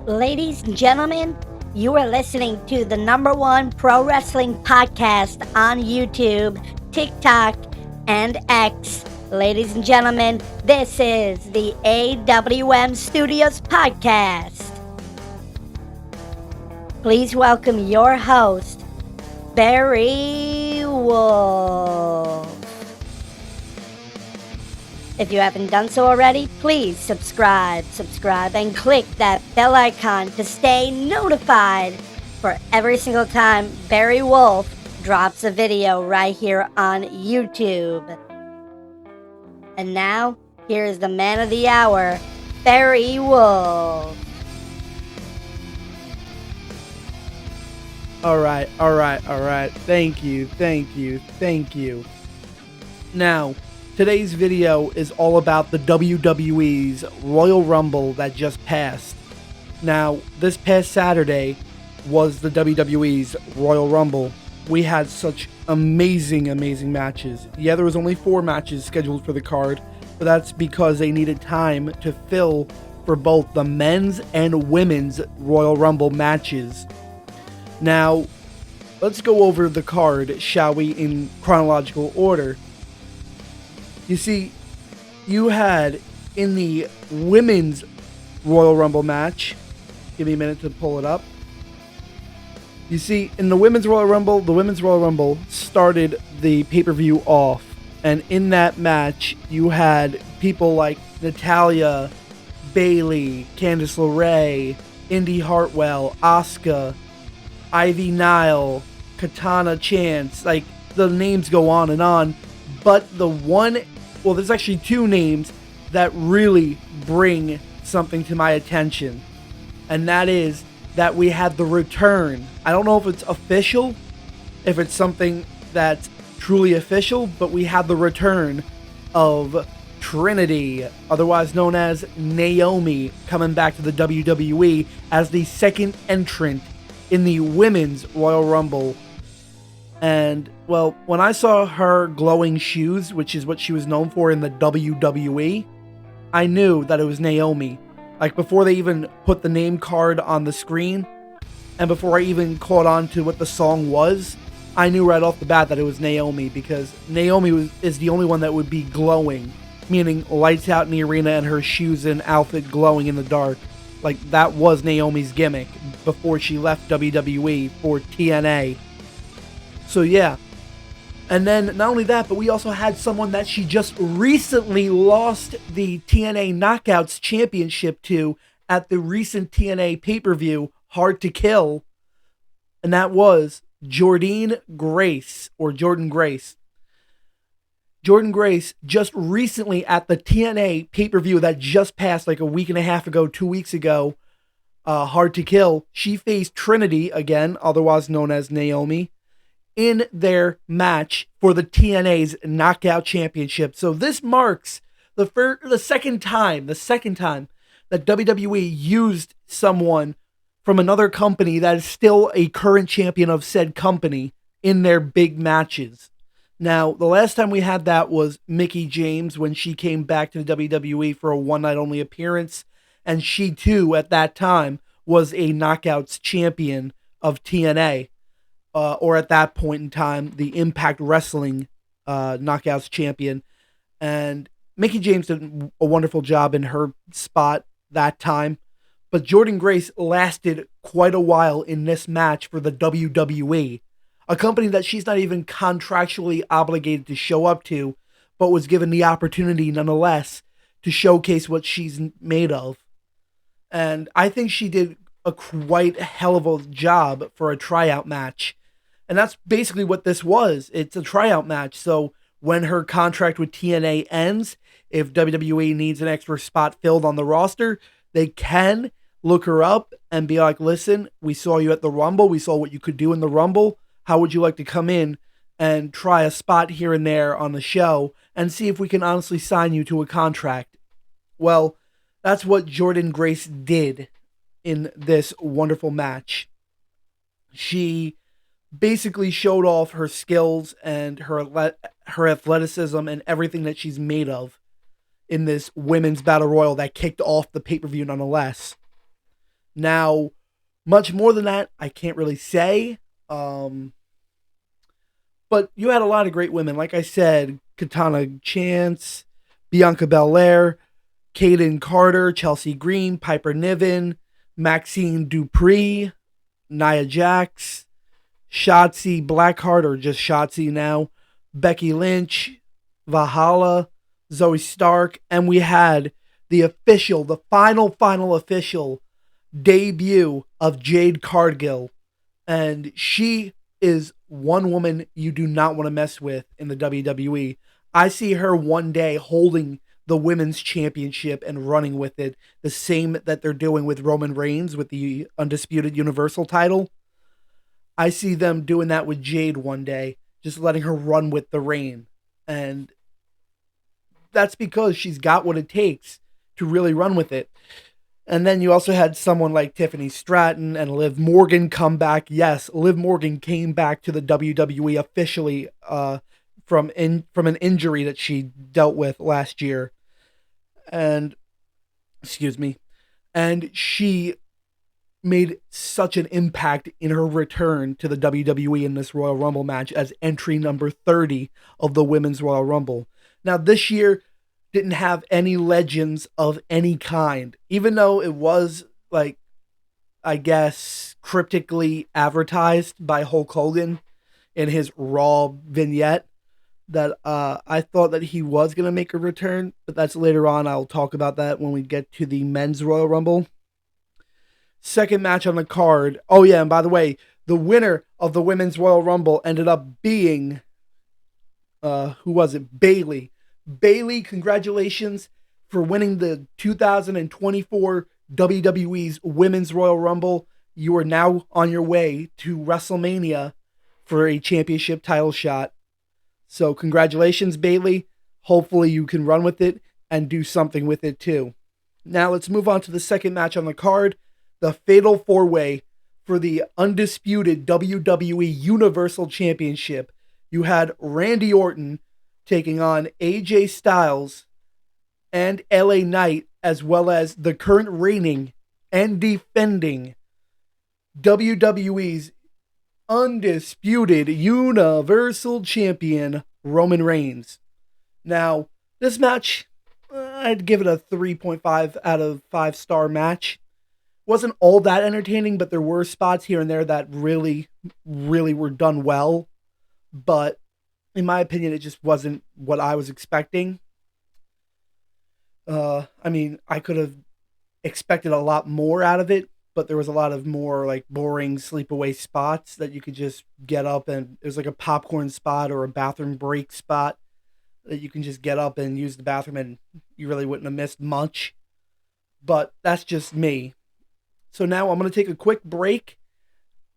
Ladies and gentlemen, you are listening to the number one pro wrestling podcast on YouTube, TikTok, and X. Ladies and gentlemen, this is the AWM Studios podcast. Please welcome your host, Barry Wolf. If you haven't done so already, please subscribe, and click that bell icon to stay notified for every single time Barry Wolf drops a video right here on YouTube. And now, here's the man of the hour, Barry Wolf. All right. Thank you. Now, today's video is all about the WWE's Royal Rumble that just passed. Now, this past Saturday was the WWE's Royal Rumble. We had such amazing matches. Yeah, there was only 4 matches scheduled for the card, but that's because they needed time to fill for both the men's and women's Royal Rumble matches. Now, let's go over the card, shall we, in chronological order. You see, you had in the women's Royal Rumble match, give me a minute to pull it up. You see, in the women's Royal Rumble started the pay-per-view off. And in that match, you had people like Natalya, Bayley, Candice LeRae, Indy Hartwell, Asuka, Ivy Nile, Katana Chance, like the names go on, but there's actually 2 names that really bring something to my attention, and that is that we had the return. I don't know if it's official, if it's something that's truly official, but we had the return of Trinity, otherwise known as Naomi, coming back to the WWE as the second entrant in the women's Royal Rumble. And, well, when I saw her glowing shoes, which is what she was known for in the WWE, I knew that it was Naomi. Like, before they even put the name card on the screen, and before I even caught on to what the song was, I knew right off the bat that it was Naomi, because Naomi is the only one that would be glowing, meaning lights out in the arena and her shoes and outfit glowing in the dark. Like, that was Naomi's gimmick before she left WWE for TNA. So, yeah. And then, not only that, but we also had someone that she just recently lost the TNA Knockouts Championship to at the recent TNA pay-per-view, Hard to Kill. And that was Jordynne Grace, or Jordynne Grace. Jordynne Grace just recently at the TNA pay-per-view that just passed like a week and a half ago, 2 weeks ago, Hard to Kill, she faced Trinity, again, otherwise known as Naomi, in their match for the TNA's Knockout Championship. So this marks the second time that WWE used someone from another company that is still a current champion of said company in their big matches. Now, the last time we had that was Mickie James when she came back to the WWE for a one-night-only appearance, and she, too, at that time, was a Knockouts champion of TNA, or at that point in time, the Impact Wrestling Knockouts champion. And Mickie James did a wonderful job in her spot that time, but Jordynne Grace lasted quite a while in this match for the WWE. A company that she's not even contractually obligated to show up to, but was given the opportunity nonetheless to showcase what she's made of. And I think she did a quite hell of a job for a tryout match. And that's basically what this was. It's a tryout match. So when her contract with TNA ends, if WWE needs an extra spot filled on the roster, they can look her up and be like, listen, we saw you at the Rumble. We saw what you could do in the Rumble. How would you like to come in and try a spot here and there on the show and see if we can honestly sign you to a contract? Well, that's what Jordynne Grace did in this wonderful match. She basically showed off her skills and her athleticism and everything that she's made of in this women's battle royal that kicked off the pay-per-view nonetheless. Now, much more than that, I can't really say. But you had a lot of great women. Like I said, Katana Chance, Bianca Belair, Kaden Carter, Chelsea Green, Piper Niven, Maxine Dupree, Nia Jax, Shotzi Blackheart, or just Shotzi now, Becky Lynch, Valhalla, Zoe Stark, and we had the final official debut of Jade Cargill. And she is one woman you do not want to mess with in the WWE. I see her one day holding the women's championship and running with it, the same that they're doing with Roman Reigns with the undisputed universal title. I see them doing that with Jade one day, just letting her run with the reign. And that's because she's got what it takes to really run with it. And then you also had someone like Tiffany Stratton and Liv Morgan come back. Yes, Liv Morgan came back to the WWE officially from an injury that she dealt with last year. And excuse me. And she made such an impact in her return to the WWE in this Royal Rumble match as entry number 30 of the Women's Royal Rumble. Now, this year didn't have any legends of any kind, even though it was, like, I guess, cryptically advertised by Hulk Hogan in his Raw vignette that I thought that he was going to make a return, but that's later on. I'll talk about that when we get to the Men's Royal Rumble. Second match on the card. Oh, yeah, and by the way, the winner of the Women's Royal Rumble ended up being, who was it? Bayley. Bayley, congratulations for winning the 2024 WWE's Women's Royal Rumble. You are now on your way to WrestleMania for a championship title shot. So congratulations, Bayley. Hopefully you can run with it and do something with it too. Now let's move on to the second match on the card. The Fatal 4-Way for the undisputed WWE Universal Championship. You had Randy Orton taking on AJ Styles and LA Knight, as well as the current reigning and defending WWE's undisputed Universal Champion, Roman Reigns. Now, this match, I'd give it a 3.5 out of 5-star match. Wasn't all that entertaining, but there were spots here and there that really, really were done well. But in my opinion, it just wasn't what I was expecting. I mean, I could have expected a lot more out of it, but there was a lot of more like boring sleepaway spots that you could just get up and it was like a popcorn spot or a bathroom break spot that you can just get up and use the bathroom and you really wouldn't have missed much. But that's just me. So now I'm going to take a quick break.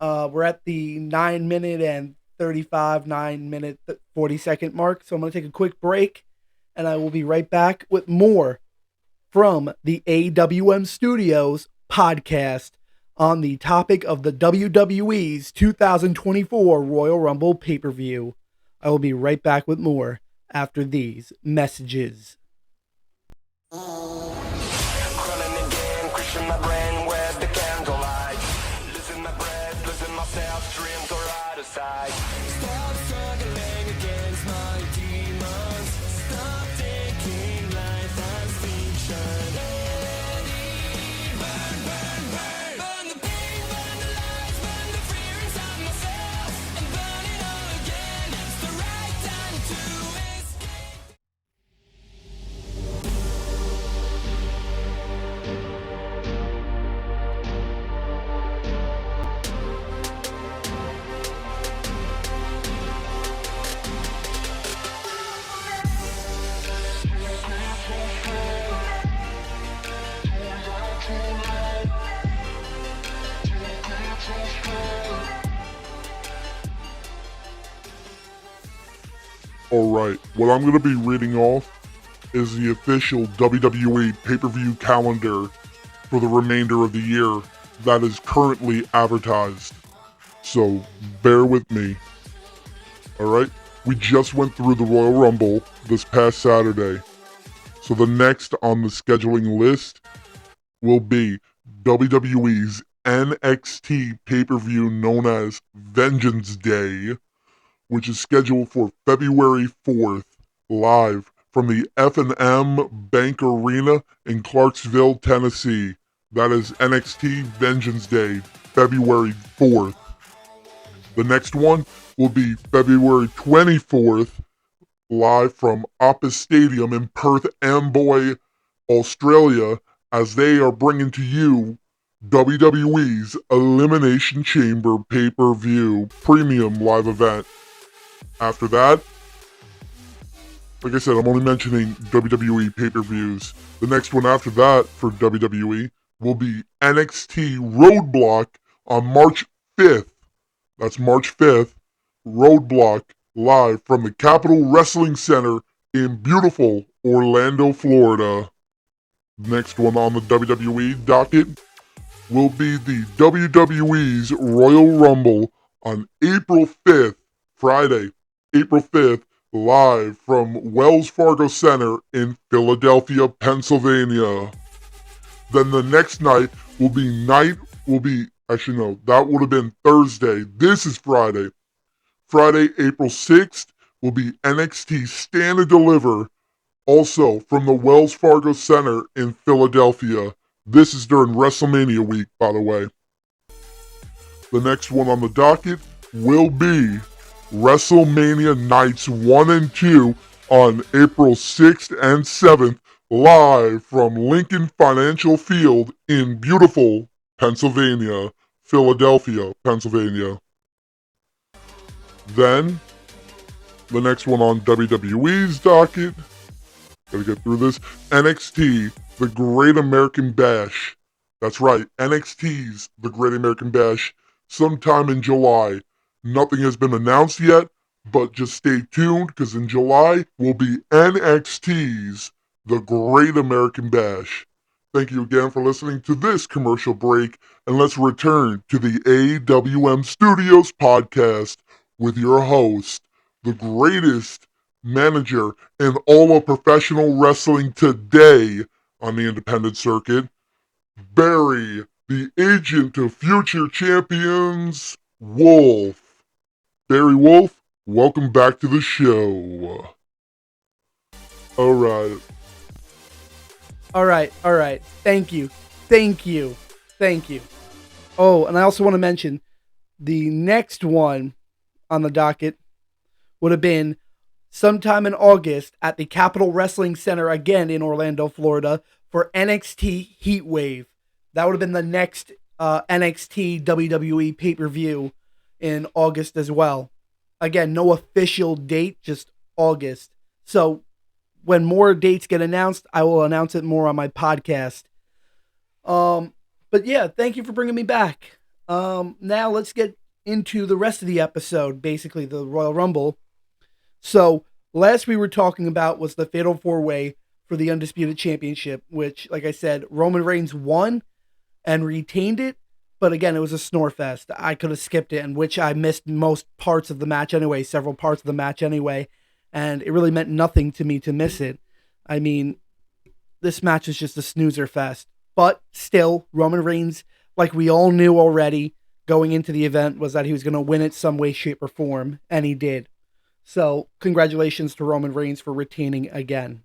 We're at the 9 minute 40 second mark. So I'm going to take a quick break and I will be right back with more from the AWM Studios podcast on the topic of the WWE's 2024 Royal Rumble pay-per-view. I will be right back with more after these messages. Stop struggling against my demons. Stop taking life as fiction. Burn, burn, burn. Burn the pain, burn the lies, burn the fear inside myself. And burn it all again. It's the right time to escape. Alright, what I'm going to be reading off is the official WWE pay-per-view calendar for the remainder of the year that is currently advertised. So, bear with me. Alright, we just went through the Royal Rumble this past Saturday. So the next on the scheduling list will be WWE's NXT pay-per-view known as Vengeance Day, which is scheduled for February 4th, live from the F&M Bank Arena in Clarksville, Tennessee. That is NXT Vengeance Day, February 4th. The next one will be February 24th, live from Optus Stadium in Perth Amboy, Australia, as they are bringing to you WWE's Elimination Chamber pay-per-view premium live event. After that, like I said, I'm only mentioning WWE pay-per-views. The next one after that for WWE will be NXT Roadblock on March 5th. That's March 5th. Roadblock live from the Capitol Wrestling Center in beautiful Orlando, Florida. Next one on the WWE docket will be the WWE's Royal Rumble on April 5th, Friday, April 5th, live from Wells Fargo Center in Philadelphia, Pennsylvania. Then the next night will be actually no, that would have been Thursday. This is Friday. Friday, April 6th will be NXT Stand and Deliver, also from the Wells Fargo Center in Philadelphia. This is during WrestleMania week, by the way. The next one on the docket will be WrestleMania Nights 1 and 2 on April 6th and 7th, live from Lincoln Financial Field in beautiful Pennsylvania, Philadelphia, Pennsylvania. Then, the next one on WWE's docket, gotta get through this, NXT, The Great American Bash. That's right, NXT's The Great American Bash, sometime in July. Nothing has been announced yet, but just stay tuned, because in July will be NXT's The Great American Bash. Thank you again for listening to this commercial break, and let's return to the AWM Studios podcast with your host, the greatest manager in all of professional wrestling today on the independent circuit, Barry, the agent of future champions, Wolf. Barry Wolf, welcome back to the show. All right. All right. Thank you. Oh, and I also want to mention the next one on the docket would have been sometime in August at the Capitol Wrestling Center again in Orlando, Florida for NXT Heatwave. That would have been the next NXT WWE pay-per-view in August as well. Again, no official date, just August. So when more dates get announced, I will announce it more on my podcast. But yeah, thank you for bringing me back. Now let's get into the rest of the episode, basically the Royal Rumble. So last we were talking about was the Fatal 4-Way for the Undisputed Championship, which, like I said, Roman Reigns won and retained it. But again, it was a snore fest. I could have skipped it, and which I missed most parts of the match anyway, several parts of the match anyway. And it really meant nothing to me to miss it. I mean, this match was just a snoozer fest. But still, Roman Reigns, like we all knew already going into the event, was that he was going to win it some way, shape, or form. And he did. So, congratulations to Roman Reigns for retaining again.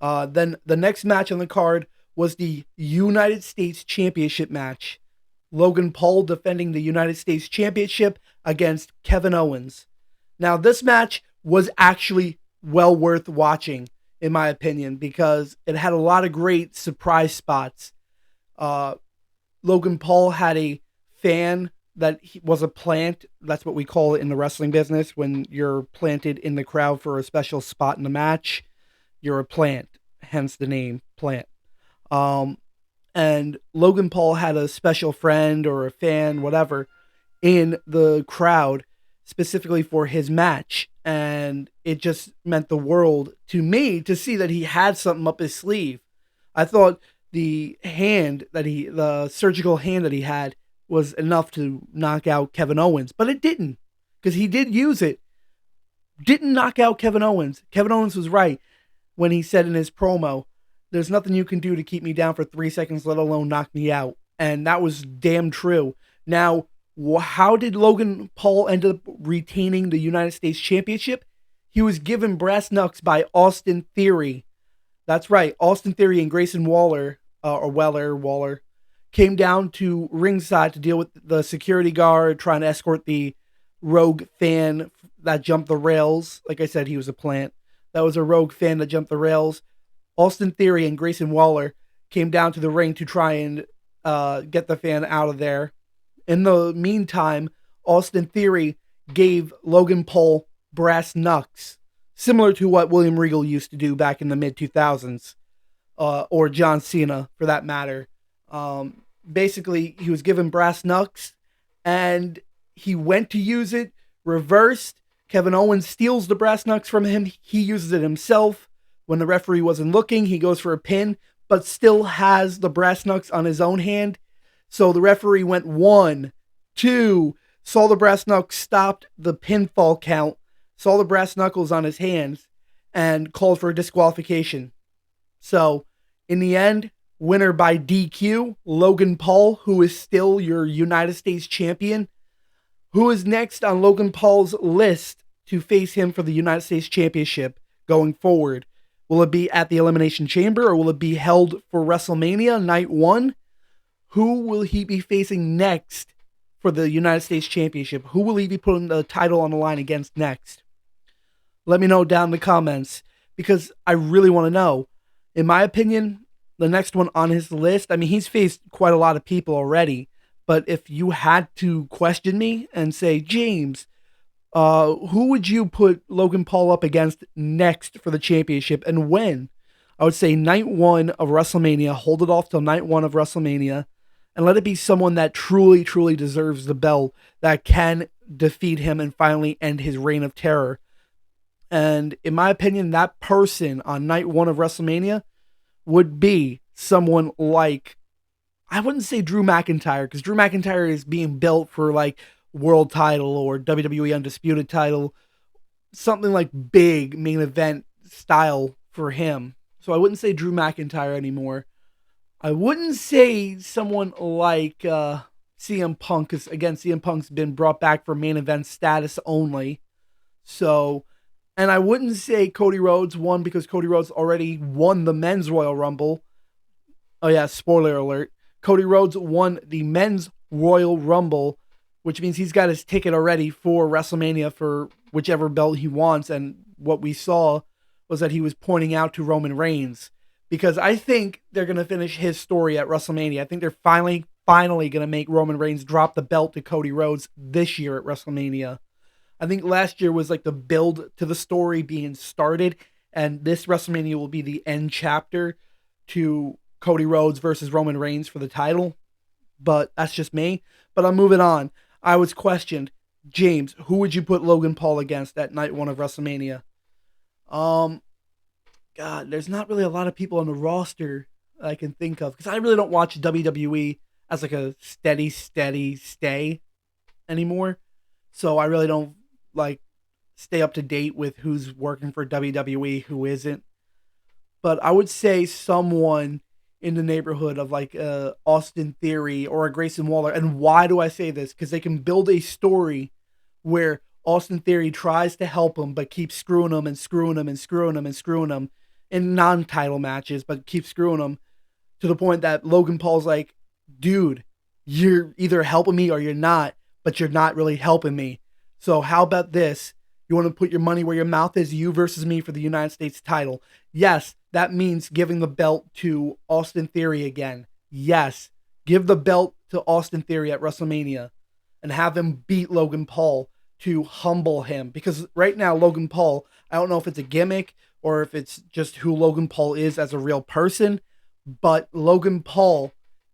Then the next match on the card was the United States Championship match. Logan Paul defending the United States Championship against Kevin Owens. Now, this match was actually well worth watching, in my opinion, because it had a lot of great surprise spots. Logan Paul had a fan that was a plant. That's what we call it in the wrestling business. When you're planted in the crowd for a special spot in the match, you're a plant, hence the name plant. And Logan Paul had a special friend or a fan, whatever, in the crowd specifically for his match. And it just meant the world to me to see that he had something up his sleeve. I thought the surgical hand that he had was enough to knock out Kevin Owens, but it didn't, because he did use it. Didn't knock out Kevin Owens. Kevin Owens was right when he said in his promo There's nothing you can do to keep me down for 3 seconds, let alone knock me out. And that was damn true. Now, how did Logan Paul end up retaining the United States Championship? He was given brass knucks by Austin Theory. That's right, Austin Theory and Grayson Waller, Waller, came down to ringside to deal with the security guard trying to escort the rogue fan that jumped the rails. Like I said, he was a plant. That was a rogue fan that jumped the rails. Austin Theory and Grayson Waller came down to the ring to try and get the fan out of there. In the meantime, Austin Theory gave Logan Paul brass knucks, similar to what William Regal used to do back in the mid-2000s, or John Cena, for that matter. Basically, he was given brass knucks, and he went to use it, reversed. Kevin Owens steals the brass knucks from him. He uses it himself. When the referee wasn't looking, he goes for a pin, but still has the brass knucks on his own hand. So the referee went 1, 2, saw the brass knucks, stopped the pinfall count, saw the brass knuckles on his hands, and called for a disqualification. So, in the end, winner by DQ, Logan Paul, who is still your United States champion. Who is next on Logan Paul's list to face him for the United States Championship going forward? Will it be at the Elimination Chamber, or will it be held for WrestleMania Night 1? Who will he be facing next for the United States Championship? Who will he be putting the title on the line against next? Let me know down in the comments, because I really want to know. In my opinion, the next one on his list, I mean, he's faced quite a lot of people already, but if you had to question me and say, James, who would you put Logan Paul up against next for the championship, and when? I would say night 1 of WrestleMania. Hold it off till night 1 of WrestleMania, and let it be someone that truly, truly deserves the belt, that can defeat him and finally end his reign of terror. And in my opinion, that person on night 1 of WrestleMania would be someone like, I wouldn't say Drew McIntyre, because Drew McIntyre is being built for like world title or WWE Undisputed title, something like big main event style for him. So I wouldn't say Drew McIntyre anymore. I wouldn't say someone like CM Punk, because again, CM Punk's been brought back for main event status only. So, and I wouldn't say Cody Rhodes, one, because Cody Rhodes already won the men's Royal Rumble. Oh yeah, spoiler alert. Cody Rhodes won the men's Royal Rumble, which means he's got his ticket already for WrestleMania for whichever belt he wants. And what we saw was that he was pointing out to Roman Reigns, because I think they're going to finish his story at WrestleMania. I think they're finally going to make Roman Reigns drop the belt to Cody Rhodes this year at WrestleMania. I think last year was like the build to the story being started, and this WrestleMania will be the end chapter to Cody Rhodes versus Roman Reigns for the title. But that's just me. But I'm moving on. I was questioned, James, who would you put Logan Paul against at night 1 of WrestleMania? God, there's not really a lot of people on the roster I can think of, because I really don't watch WWE as like a steady stay anymore. So I really don't like stay up to date with who's working for WWE, who isn't. But I would say someone in the neighborhood of like Austin Theory or a Grayson Waller. And why do I say this? Because they can build a story where Austin Theory tries to help him, but keeps screwing him and screwing him and screwing him and screwing him in non-title matches, but keeps screwing him to the point that Logan Paul's like, dude, you're either helping me or you're not, but you're not really helping me. So how about this? You want to put your money where your mouth is, you versus me for the United States title. Yes, that means giving the belt to Austin Theory again. Yes, give the belt to Austin Theory at WrestleMania and have him beat Logan Paul to humble him. Because right now, Logan Paul, I don't know if it's a gimmick or if it's just who Logan Paul is as a real person, but Logan Paul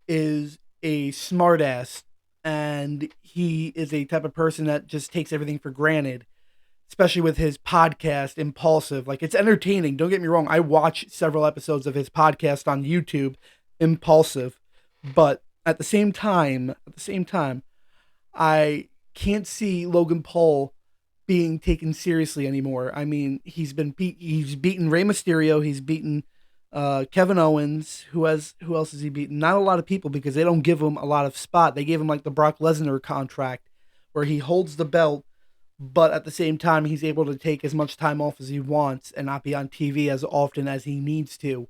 is a smartass, and he is a type of person that just takes everything for granted, especially with his podcast, Impulsive. Like, it's entertaining. Don't get me wrong. I watch several episodes of his podcast on YouTube, Impulsive. But at the same time, I can't see Logan Paul being taken seriously anymore. I mean, he's beaten Rey Mysterio. He's beaten Kevin Owens. Who else has he beaten? Not a lot of people because they don't give him a lot of spot. They gave him like the Brock Lesnar contract where he holds the belt, but at the same time he's able to take as much time off as he wants and not be on TV as often as he needs to.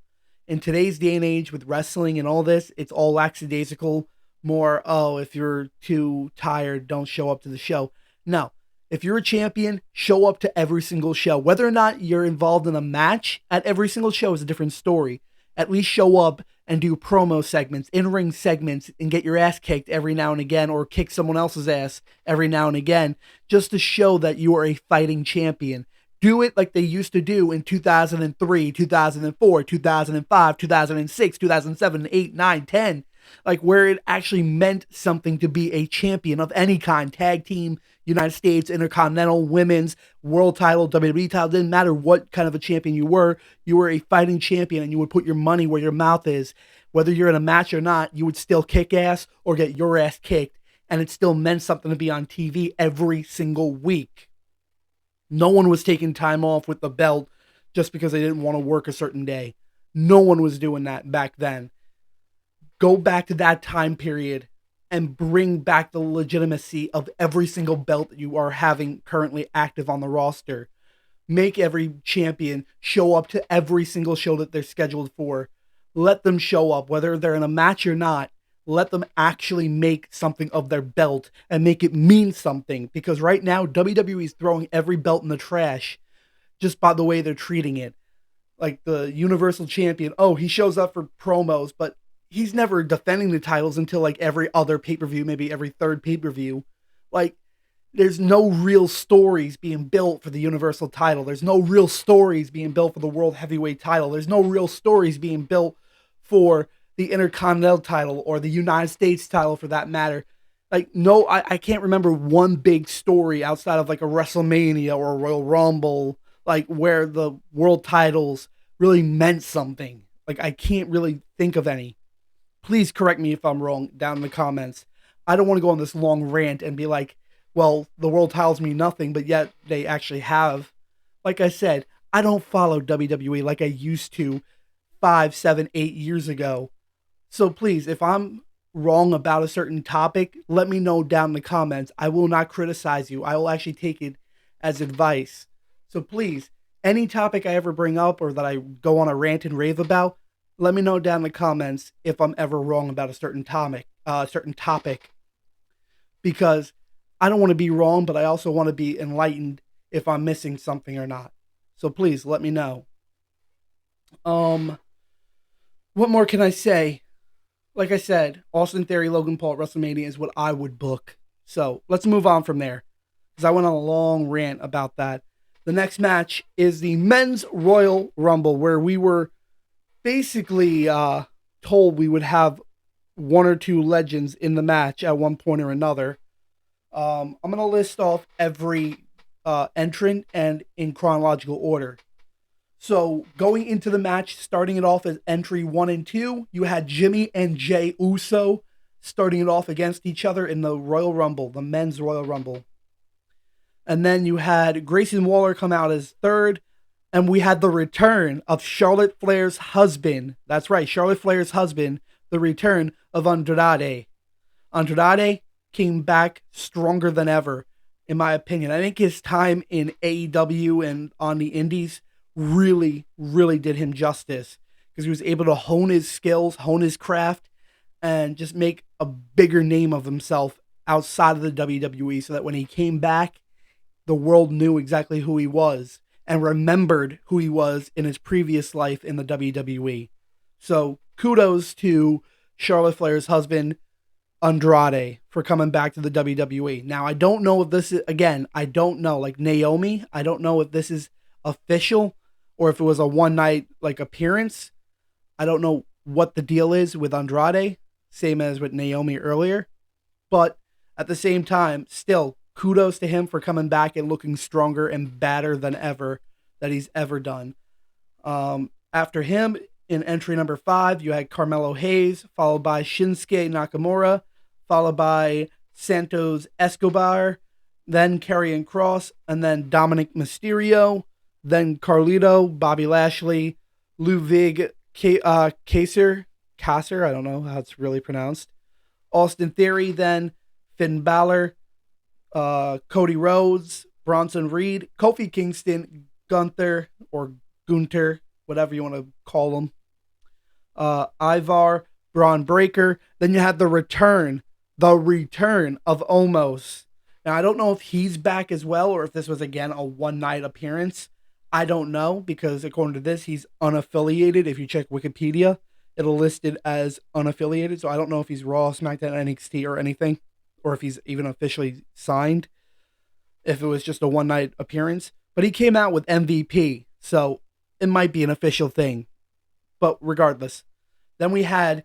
In today's day and age with wrestling and all this, it's all lackadaisical. More, oh, if you're too tired, don't show up to the show. No, if you're a champion, show up to every single show. Whether or not you're involved in a match at every single show is a different story. At least show up and do promo segments, in-ring segments, and get your ass kicked every now and again, or kick someone else's ass every now and again, just to show that you are a fighting champion. Do it like they used to do in 2003, 2004, 2005, 2006, 2007, 8, 9, 10. Like where it actually meant something to be a champion of any kind. Tag team, United States, Intercontinental, Women's, World title, WWE title. Didn't matter what kind of a champion you were a fighting champion and you would put your money where your mouth is. Whether you're in a match or not, you would still kick ass or get your ass kicked. And it still meant something to be on TV every single week. No one was taking time off with the belt just because they didn't want to work a certain day. No one was doing that back then. Go back to that time period and bring back the legitimacy of every single belt that you are having currently active on the roster. Make every champion show up to every single show that they're scheduled for. Let them show up, whether they're in a match or not. Let them actually make something of their belt and make it mean something. Because right now, WWE is throwing every belt in the trash just by the way they're treating it. Like the Universal Champion, oh, he shows up for promos, but he's never defending the titles until like every other pay-per-view, maybe every third pay-per-view. Like, there's no real stories being built for the Universal title. There's no real stories being built for the World Heavyweight title. There's no real stories being built for the Intercontinental title or the United States title for that matter. Like, no, I can't remember one big story outside of like a WrestleMania or a Royal Rumble, like where the world titles really meant something. Like, I can't really think of any. Please correct me if I'm wrong down in the comments. I don't want to go on this long rant and be like, well, the world titles mean nothing, but yet they actually have. Like I said, I don't follow WWE like I used to 5, 7, 8 years ago. So please, if I'm wrong about a certain topic, let me know down in the comments. I will not criticize you. I will actually take it as advice. So please, any topic I ever bring up or that I go on a rant and rave about, let me know down in the comments if I'm ever wrong about a certain topic, because I don't want to be wrong, but I also want to be enlightened if I'm missing something or not. So please let me know. What more can I say? Like I said, Austin Theory, Logan Paul at WrestleMania is what I would book. So let's move on from there, because I went on a long rant about that. The next match is the Men's Royal Rumble, where we were basically told we would have one or two legends in the match at one point or another. I'm going to list off every entrant and in chronological order. So going into the match, starting it off as entry 1 and 2, you had Jimmy and Jay Uso starting it off against each other in the Royal Rumble, the Men's Royal Rumble. And then you had Grayson Waller come out as third. And we had the return of Charlotte Flair's husband. That's right, Charlotte Flair's husband, the return of Andrade. Andrade came back stronger than ever, in my opinion. I think his time in AEW and on the indies really, really did him justice, because he was able to hone his skills, hone his craft, and just make a bigger name of himself outside of the WWE, so that when he came back, the world knew exactly who he was and remembered who he was in his previous life in the WWE. So kudos to Charlotte Flair's husband, Andrade, for coming back to the WWE. Now, I don't know if this is, again, I don't know, like Naomi, I don't know if this is official or if it was a one-night like appearance. I don't know what the deal is with Andrade, same as with Naomi earlier. But at the same time, still, kudos to him for coming back and looking stronger and badder than ever that he's ever done. After him, in entry number 5, you had Carmelo Hayes, followed by Shinsuke Nakamura, followed by Santos Escobar, then Karrion Kross, and then Dominic Mysterio, then Carlito, Bobby Lashley, Ludwig Kasser, I don't know how it's really pronounced. Austin Theory, then Finn Balor, Cody Rhodes, Bronson Reed, Kofi Kingston, Gunther, whatever you want to call him, Ivar, Braun Breaker. Then you had the return of Omos. Now, I don't know if he's back as well or if this was again a one night appearance. I don't know because according to this, he's unaffiliated. If you check Wikipedia, it'll list it as unaffiliated. So I don't know if he's Raw, SmackDown, NXT, or anything, or if he's even officially signed, if it was just a one night appearance. But he came out with MVP, so it might be an official thing. But regardless, then we had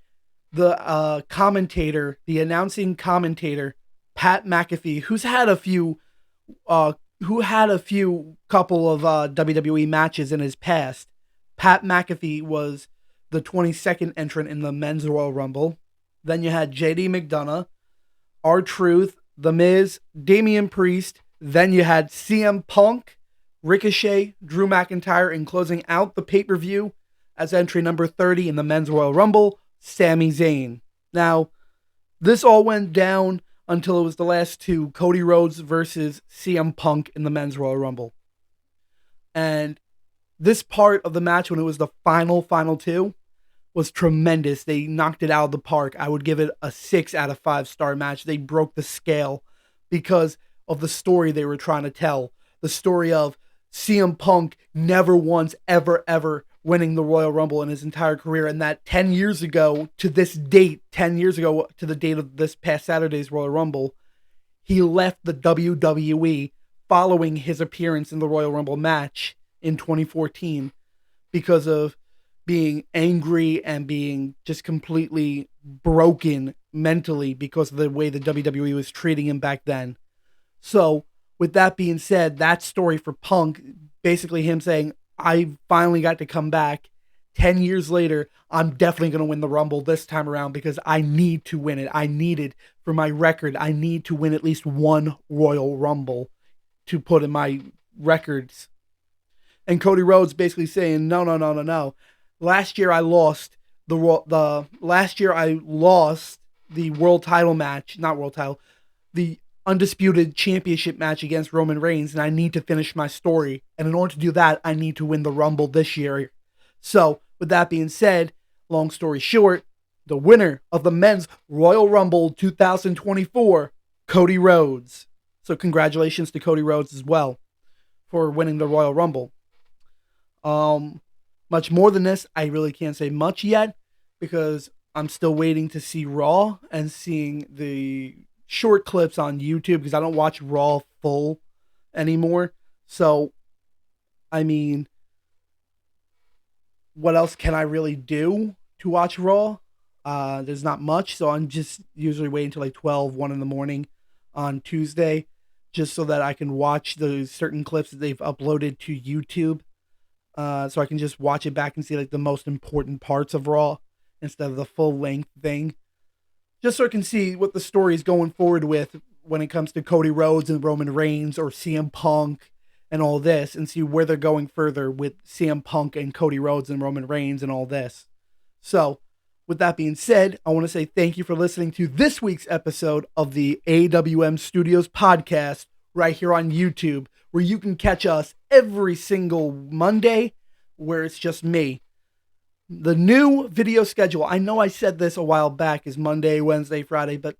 the commentator, the announcing commentator, Pat McAfee, who had a few couple of WWE matches in his past. Pat McAfee was the 22nd entrant in the Men's Royal Rumble. Then you had JD McDonough, R-Truth, The Miz, Damian Priest. Then you had CM Punk, Ricochet, Drew McIntyre, and closing out the pay-per-view as entry number 30 in the Men's Royal Rumble, Sami Zayn. Now, this all went down until it was the last two, Cody Rhodes versus CM Punk in the Men's Royal Rumble. And this part of the match, when it was the final two, was tremendous. They knocked it out of the park. I would give it a 6 out of 5 star match. They broke the scale because of the story they were trying to tell. The story of CM Punk never once, ever winning the Royal Rumble in his entire career. And that 10 years ago to this date, 10 years ago to the date of this past Saturday's Royal Rumble, he left the WWE following his appearance in the Royal Rumble match in 2014 because of being angry and being just completely broken mentally because of the way the WWE was treating him back then. So, with that being said, that story for Punk, basically him saying, I finally got to come back 10 years later. I'm definitely going to win the Rumble this time around because I need to win it. I need it for my record. I need to win at least one Royal Rumble to put in my records. And Cody Rhodes basically saying, no. Last year I lost the world title match, not world title, the undisputed championship match against Roman Reigns, and I need to finish my story. And in order to do that, I need to win the Rumble this year. So, with that being said, long story short, the winner of the Men's Royal Rumble 2024, Cody Rhodes. So, congratulations to Cody Rhodes as well for winning the Royal Rumble. Much more than this, I really can't say much yet because I'm still waiting to see Raw and seeing the short clips on YouTube because I don't watch Raw full anymore. So, I mean, what else can I really do to watch Raw? There's not much, so I'm just usually waiting until like 1 in the morning on Tuesday just so that I can watch the certain clips that they've uploaded to YouTube. So I can just watch it back and see like the most important parts of Raw instead of the full length thing. Just so I can see what the story is going forward with when it comes to Cody Rhodes and Roman Reigns or CM Punk and all this, and see where they're going further with CM Punk and Cody Rhodes and Roman Reigns and all this. So, with that being said, I want to say thank you for listening to this week's episode of the AWM Studios podcast right here on YouTube, where you can catch us every single Monday, where it's just me. The new video schedule, I know I said this a while back, is Monday, Wednesday, Friday, but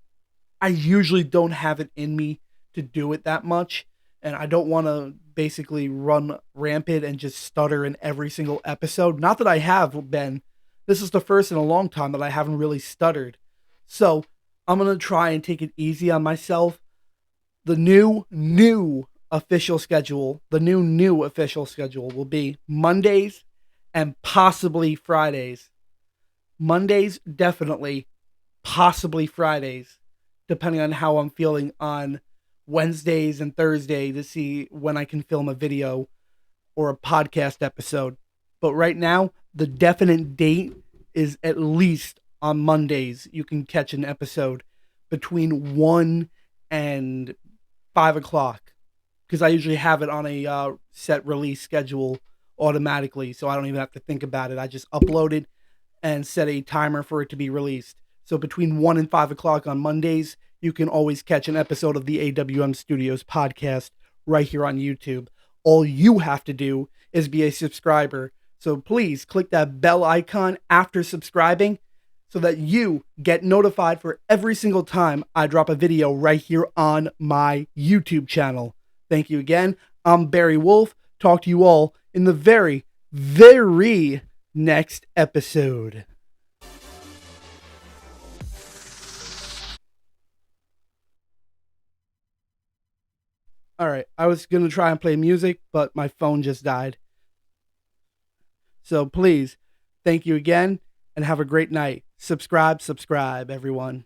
I usually don't have it in me to do it that much, and I don't want to basically run rampant and just stutter in every single episode. Not that I have been. This is the first in a long time that I haven't really stuttered. So, I'm going to try and take it easy on myself. The new official schedule will be Mondays and possibly Fridays. Mondays, definitely. Possibly Fridays. Depending on how I'm feeling on Wednesdays and Thursday to see when I can film a video or a podcast episode. But right now, the definite date is at least on Mondays. You can catch an episode between 1 and 5 o'clock. Because I usually have it on a set release schedule automatically, so I don't even have to think about it. I just upload it, and set a timer for it to be released. So between 1 and 5 o'clock on Mondays, you can always catch an episode of the AWM Studios podcast right here on YouTube. All you have to do is be a subscriber. So please click that bell icon after subscribing so that you get notified for every single time I drop a video right here on my YouTube channel. Thank you again. I'm Barry Wolf. Talk to you all in the very, very next episode. All right, I was going to try and play music, but my phone just died. So please, thank you again and have a great night. Subscribe, everyone.